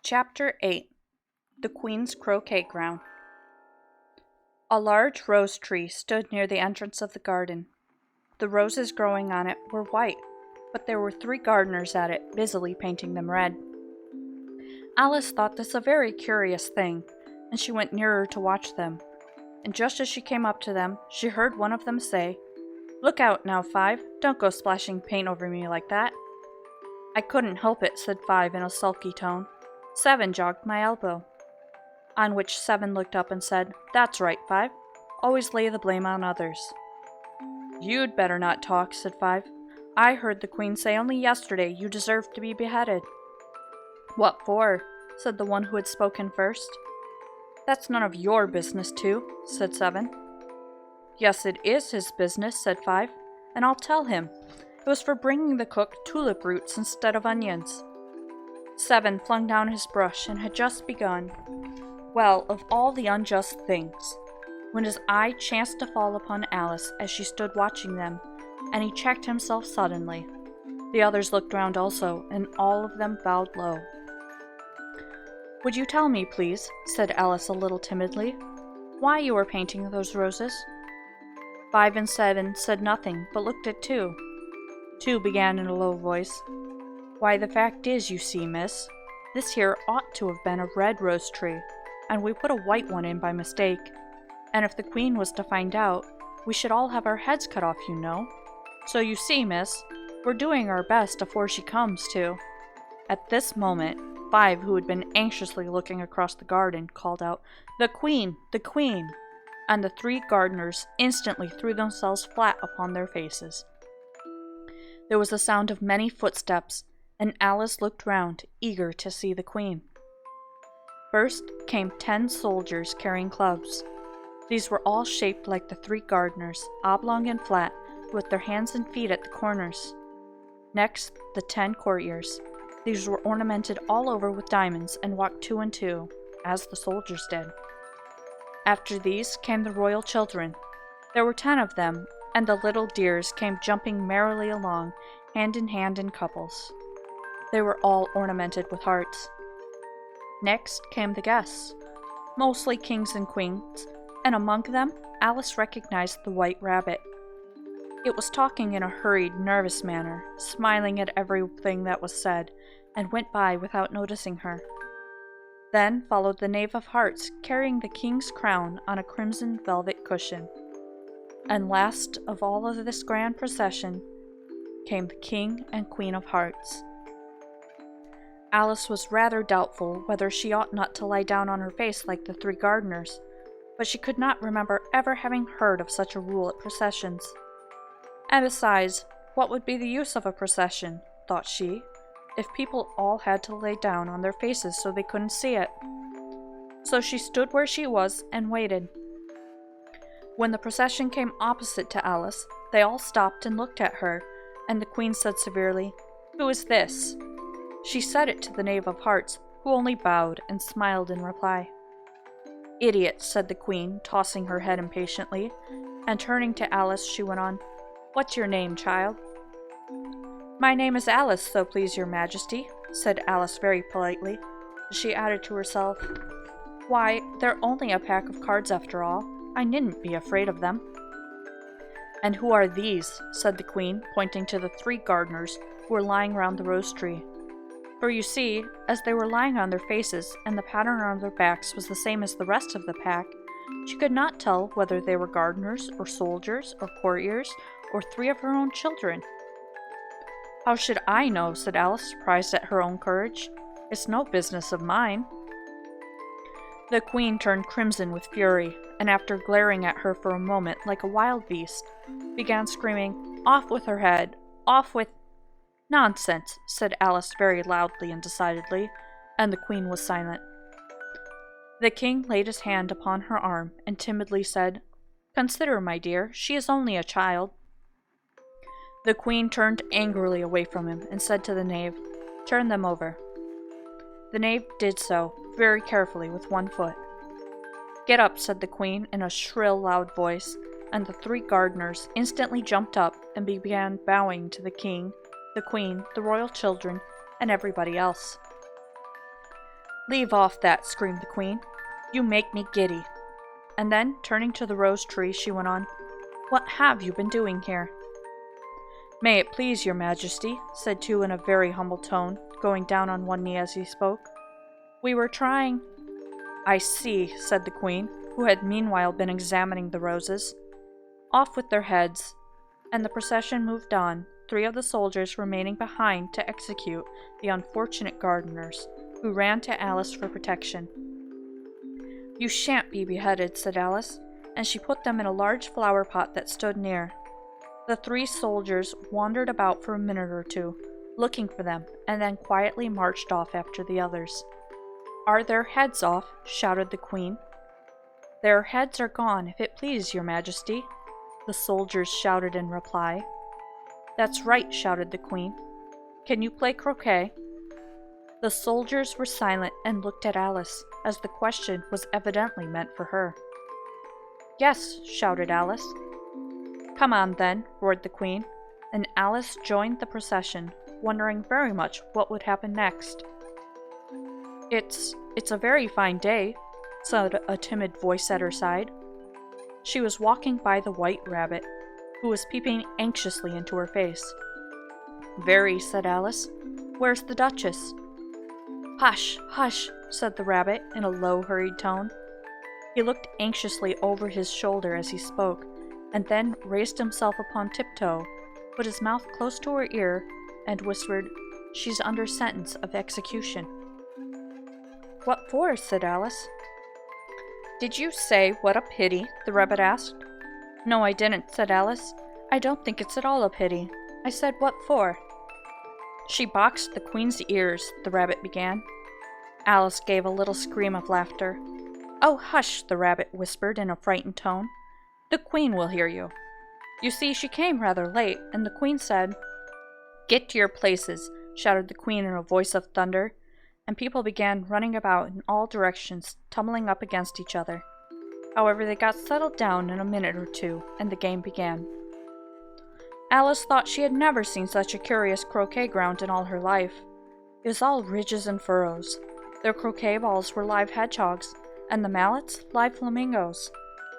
Chapter 8 The Queen's Croquet Ground. A large rose tree stood near the entrance of the garden. The roses growing on it were white, but there were 3 gardeners at it, busily painting them red. Alice thought this a very curious thing, and she went nearer to watch them. And just as she came up to them, she heard one of them say, "Look out now, 5, don't go splashing paint over me like that." "I couldn't help it," said 5 in a sulky tone. 7 jogged my elbow. On which 7 looked up and said, "That's right, 5. Always lay the blame on others." "You'd better not talk," said 5. "I heard the Queen say only yesterday you deserved to be beheaded." "What for?" said the one who had spoken first. "That's none of your business, too," said 7. "Yes, it is his business," said 5, "and I'll tell him. It was for bringing the cook tulip roots instead of onions." 7 flung down his brush and had just begun. Well, of all the unjust things, when his eye chanced to fall upon Alice as she stood watching them, and he checked himself suddenly. The others looked round also, and all of them bowed low. "Would you tell me, please," said Alice a little timidly, "why you were painting those roses?" 5 and 7 said nothing, but looked at 2. 2 began in a low voice. "Why, the fact is, you see, miss, this here ought to have been a red rose tree, and we put a white one in by mistake. And if the Queen was to find out, we should all have our heads cut off, you know. So you see, miss, we're doing our best afore she comes, too." At this moment, 5, who had been anxiously looking across the garden, called out, "The Queen! The Queen!" And the 3 gardeners instantly threw themselves flat upon their faces. There was a sound of many footsteps, and Alice looked round, eager to see the Queen. First came 10 soldiers carrying clubs. These were all shaped like the 3 gardeners, oblong and flat, with their hands and feet at the corners. Next, the 10 courtiers. These were ornamented all over with diamonds and walked 2 and 2, as the soldiers did. After these came the royal children. There were 10 of them, and the little dears came jumping merrily along, hand in hand in couples. They were all ornamented with hearts. Next came the guests, mostly kings and queens, and among them Alice recognized the White Rabbit. It was talking in a hurried, nervous manner, smiling at everything that was said, and went by without noticing her. Then followed the Knave of Hearts, carrying the king's crown on a crimson velvet cushion. And last of all of this grand procession came the King and Queen of Hearts. Alice was rather doubtful whether she ought not to lie down on her face like the 3 gardeners, but she could not remember ever having heard of such a rule at processions. And besides, what would be the use of a procession, thought she, if people all had to lay down on their faces so they couldn't see it? So she stood where she was and waited. When the procession came opposite to Alice, they all stopped and looked at her, and the Queen said severely, "Who is this?" She said it to the Knave of Hearts, who only bowed and smiled in reply. "Idiot," said the Queen, tossing her head impatiently, and turning to Alice she went on, "What's your name, child?" "My name is Alice, so please your majesty," said Alice very politely. She added to herself, "Why, they're only a pack of cards after all. I needn't be afraid of them." "And who are these?" said the Queen, pointing to the 3 gardeners who were lying round the rose tree. For you see, as they were lying on their faces, and the pattern on their backs was the same as the rest of the pack, she could not tell whether they were gardeners, or soldiers, or courtiers, or 3 of her own children. "How should I know?" said Alice, surprised at her own courage. "It's no business of mine." The Queen turned crimson with fury, and after glaring at her for a moment like a wild beast, began screaming, "Off with her head! Off with—" "Nonsense," said Alice very loudly and decidedly, and the Queen was silent. The King laid his hand upon her arm and timidly said, "Consider, my dear, she is only a child." The Queen turned angrily away from him and said to the Knave, "Turn them over." The Knave did so, very carefully with 1 foot. "Get up," said the Queen in a shrill, loud voice, and the 3 gardeners instantly jumped up and began bowing to the King, the Queen, the royal children, and everybody else. "Leave off that," screamed the queen. "You make me giddy." And then, turning to the rose tree, she went on, "What have you been doing here?" "May it please your majesty," said Two in a very humble tone, going down on one knee as he spoke. "We were trying—" "I see," said the queen, who had meanwhile been examining the roses. "Off with their heads." And the procession moved on, 3 of the soldiers remaining behind to execute the unfortunate gardeners, who ran to Alice for protection. "You shan't be beheaded," said Alice, and she put them in a large flower pot that stood near. The 3 soldiers wandered about for a minute or two, looking for them, and then quietly marched off after the others. "Are their heads off?" shouted the queen. "Their heads are gone, if it please your majesty," the soldiers shouted in reply. "That's right," shouted the queen. "Can you play croquet?" The soldiers were silent and looked at Alice, as the question was evidently meant for her. "Yes," shouted Alice. "Come on, then," roared the queen, and Alice joined the procession, wondering very much what would happen next. It's a very fine day," said a timid voice at her side. She was walking by the white rabbit, who was peeping anxiously into her face. "Very," said Alice. "Where's the Duchess?" "Hush, hush," said the rabbit in a low, hurried tone. He looked anxiously over his shoulder as he spoke, and then raised himself upon tiptoe, put his mouth close to her ear, and whispered, "She's under sentence of execution." "What for?" said Alice. "Did you say what a pity?" the rabbit asked. "No, I didn't," said Alice. "I don't think it's at all a pity. I said what for." "She boxed the queen's ears," the rabbit began. Alice gave a little scream of laughter. "Oh, hush," the rabbit whispered in a frightened tone. "The queen will hear you. You see, she came rather late, and the queen said—" "Get to your places," shouted the queen in a voice of thunder, and people began running about in all directions, tumbling up against each other. However, they got settled down in a minute or two, and the game began. Alice thought she had never seen such a curious croquet ground in all her life. It was all ridges and furrows. Their croquet balls were live hedgehogs, and the mallets live flamingos,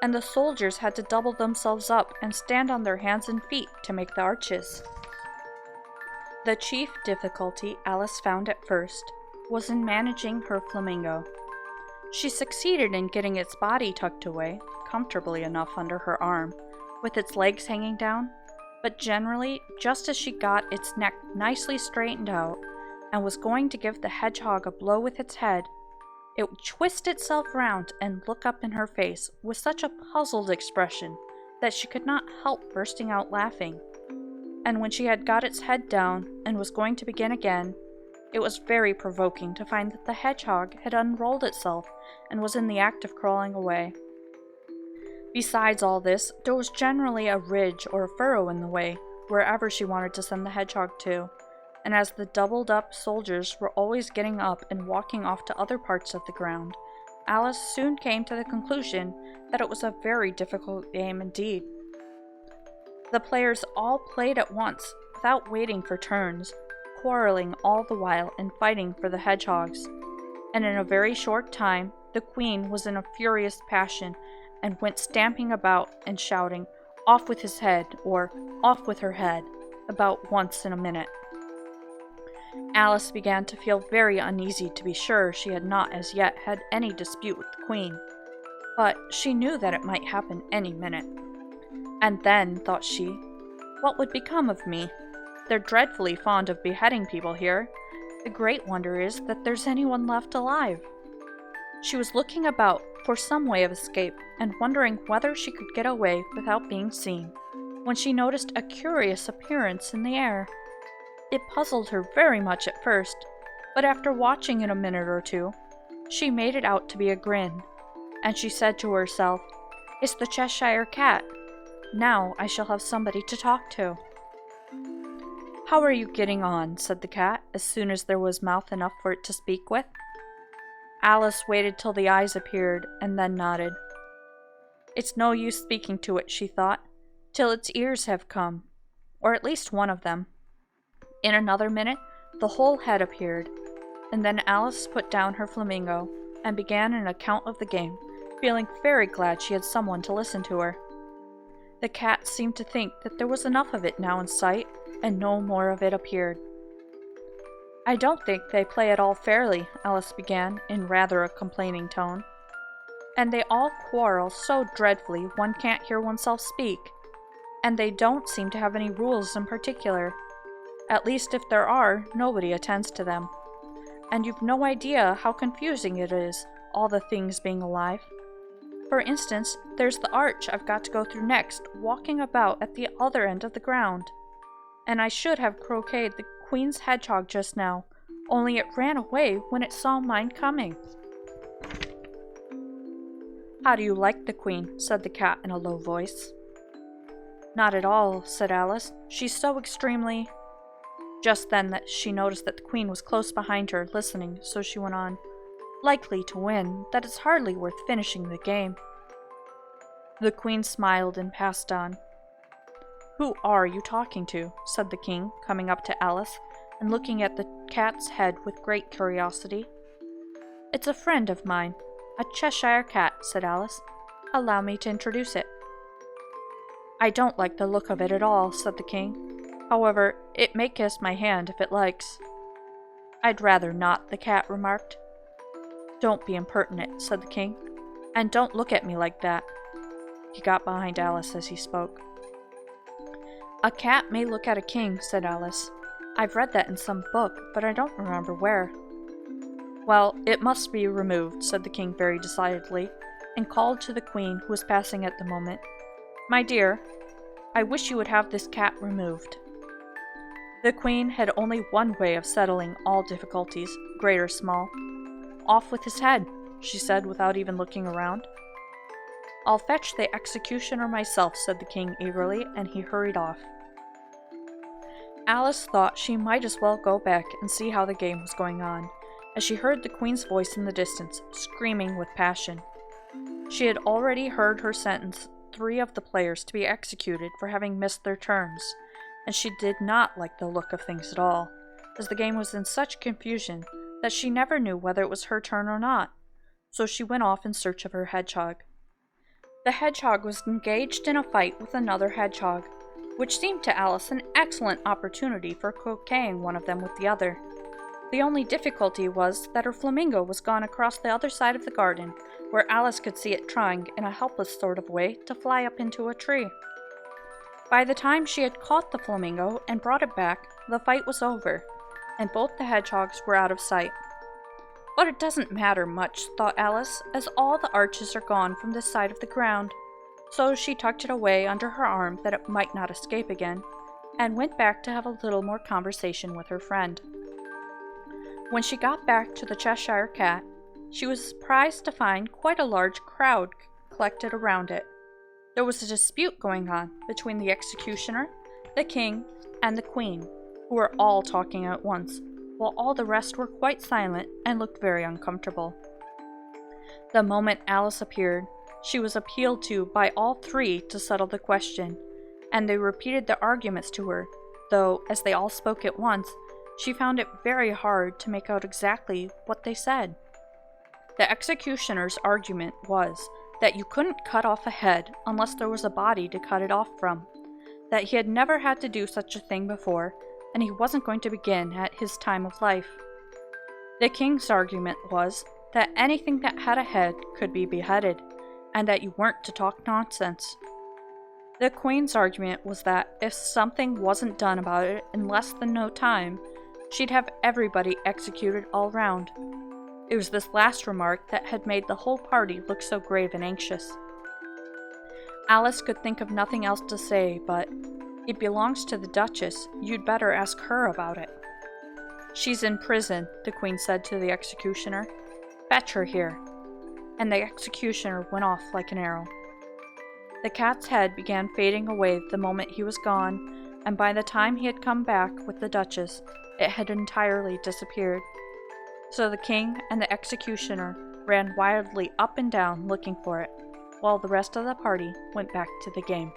and the soldiers had to double themselves up and stand on their hands and feet to make the arches. The chief difficulty Alice found at first was in managing her flamingo. She succeeded in getting its body tucked away, comfortably enough under her arm, with its legs hanging down, but generally, just as she got its neck nicely straightened out, and was going to give the hedgehog a blow with its head, it would twist itself round and look up in her face with such a puzzled expression that she could not help bursting out laughing. And when she had got its head down and was going to begin again, it was very provoking to find that the hedgehog had unrolled itself and was in the act of crawling away. Besides all this, there was generally a ridge or a furrow in the way, wherever she wanted to send the hedgehog to, and as the doubled-up soldiers were always getting up and walking off to other parts of the ground, Alice soon came to the conclusion that it was a very difficult game indeed. The players all played at once, without waiting for turns, quarreling all the while and fighting for the hedgehogs, and in a very short time the queen was in a furious passion and went stamping about and shouting, "Off with his head," or "Off with her head," about once in a minute. Alice began to feel very uneasy to be sure she had not as yet had any dispute with the queen, but she knew that it might happen any minute. And then, thought she, what would become of me? They're dreadfully fond of beheading people here. The great wonder is that there's anyone left alive. She was looking about for some way of escape and wondering whether she could get away without being seen, when she noticed a curious appearance in the air. It puzzled her very much at first, but after watching it a minute or two, she made it out to be a grin, and she said to herself, "It's the Cheshire Cat. Now I shall have somebody to talk to." "How are you getting on?" said the cat, as soon as there was mouth enough for it to speak with. Alice waited till the eyes appeared, and then nodded. "It's no use speaking to it," she thought, "till its ears have come, or at least one of them." In another minute, the whole head appeared. and then Alice put down her flamingo and began an account of the game, feeling very glad she had someone to listen to her. The cat seemed to think that there was enough of it now in sight, and no more of it appeared. "I don't think they play at all fairly," Alice began, in rather a complaining tone. "And they all quarrel so dreadfully one can't hear oneself speak. And they don't seem to have any rules in particular. At least if there are, nobody attends to them. And you've no idea how confusing it is, all the things being alive. For instance, there's the arch I've got to go through next, walking about at the other end of the ground. And I should have croqueted the Queen's hedgehog just now, only it ran away when it saw mine coming." "How do you like the Queen?" said the cat in a low voice. "Not at all," said Alice. "She's so extremely—" Just then that she noticed that the Queen was close behind her, listening, so she went on, "likely to win, that it's hardly worth finishing the game." The Queen smiled and passed on. "Who are you talking to?" said the King, coming up to Alice and looking at the cat's head with great curiosity. "It's a friend of mine, a Cheshire cat," said Alice. "Allow me to introduce it." "I don't like the look of it at all," said the King. "However, it may kiss my hand if it likes." "I'd rather not," the cat remarked. "Don't be impertinent," said the King. "And don't look at me like that." He got behind Alice as he spoke. "A cat may look at a king," said Alice. "I've read that in some book, but I don't remember where." "Well, it must be removed," said the King very decidedly, and called to the Queen, who was passing at the moment. "My dear, I wish you would have this cat removed." The Queen had only one way of settling all difficulties, great or small. "Off with his head," she said without even looking around. "I'll fetch the executioner myself," said the King eagerly, and he hurried off. Alice thought she might as well go back and see how the game was going on, as she heard the Queen's voice in the distance, screaming with passion. She had already heard her sentence 3 of the players to be executed for having missed their turns, and she did not like the look of things at all, as the game was in such confusion that she never knew whether it was her turn or not, so she went off in search of her hedgehog. The hedgehog was engaged in a fight with another hedgehog, which seemed to Alice an excellent opportunity for croqueting one of them with the other. The only difficulty was that her flamingo was gone across the other side of the garden, where Alice could see it trying in a helpless sort of way to fly up into a tree. By the time she had caught the flamingo and brought it back, the fight was over, and both the hedgehogs were out of sight. "But it doesn't matter much," thought Alice, "as all the arches are gone from this side of the ground." So she tucked it away under her arm that it might not escape again, and went back to have a little more conversation with her friend. When she got back to the Cheshire Cat, she was surprised to find quite a large crowd collected around it. There was a dispute going on between the executioner, the King, and the Queen, who were all talking at once, while all the rest were quite silent and looked very uncomfortable. The moment Alice appeared, she was appealed to by all 3 to settle the question, and they repeated their arguments to her, though, as they all spoke at once, she found it very hard to make out exactly what they said. The executioner's argument was that you couldn't cut off a head unless there was a body to cut it off from, that he had never had to do such a thing before, and he wasn't going to begin at his time of life. The King's argument was that anything that had a head could be beheaded, and that you weren't to talk nonsense. The Queen's argument was that if something wasn't done about it in less than no time, she'd have everybody executed all round. It was this last remark that had made the whole party look so grave and anxious. Alice could think of nothing else to say but, "It belongs to the Duchess, you'd better ask her about it." "She's in prison," the Queen said to the executioner. "Fetch her here." And the executioner went off like an arrow. The cat's head began fading away the moment he was gone, and by the time he had come back with the Duchess, it had entirely disappeared. So the King and the executioner ran wildly up and down looking for it, while the rest of the party went back to the game.